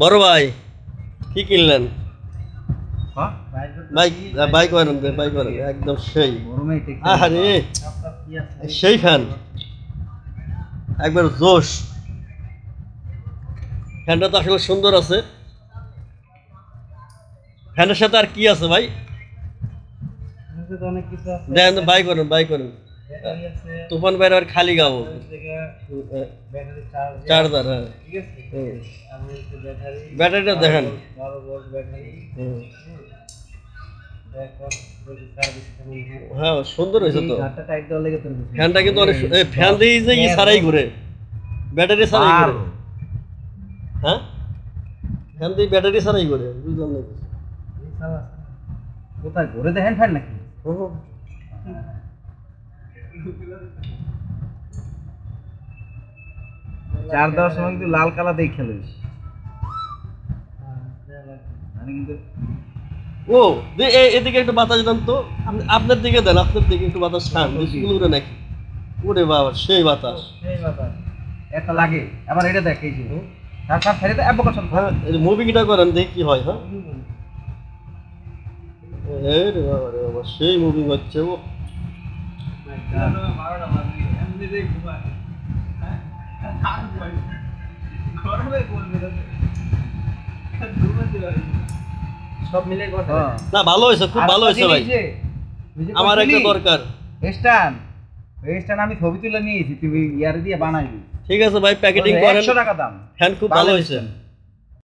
বড় ভাই কি কিনলেন? বাইক একদম সেই আরে সেই ফ্যান একবার জোশ। ফ্যানটা তো আসলে সুন্দর আছে। ফ্যানের সাথে আর কি আছে ভাই? দেখেন তো, বাই করেন তুফান ভাইয়ের আর খালি গাবো চার্জার। হ্যাঁ ব্যাটারিটা দেখেন। হ্যাঁ সুন্দর হয়েছে তো ফ্যানটা, কিন্তু অনেক ফ্যান দিয়ে যে ই ছাড়াই ঘুরে, ব্যাটারি ছাড়াই ঘুরে। হ্যাঁ ফ্যান দিয়ে ব্যাটারি ছাড়াই ঘুরে, বুঝলাম না কোথায় ঘুরে দেখেন ফ্যান নাকি? চার দেওয়ার সময় কিন্তু লাল কালা দিয়ে খেলে কিন্তু। ও এদিকে একটু বাতাস দেন তো, আপনার দিকে দেন, আপনার দিকে একটু বাতাস খান উড়ে নাকি। ওরে বাবা সেই বাতাস, একটা লাগে। আবার এটা দেখ এই যে মুভিংটা করেন দেখি কি হয়। হ্যাঁ রে বাবা সেই মুভিং হচ্ছে। ও সব মিলে না ভালো হয়েছে, খুব ভালো হয়েছে ভাই। আমার একটা দরকার স্ট্যান্ড, আমি ছবি তুলে নিয়েছি, তুমি ইয়ার দিয়ে বানাইবি। ঠিক আছে ভাই, প্যাকেটিং করেন। 100 টাকা দাম। ফ্যান খুব ভালো হয়েছে।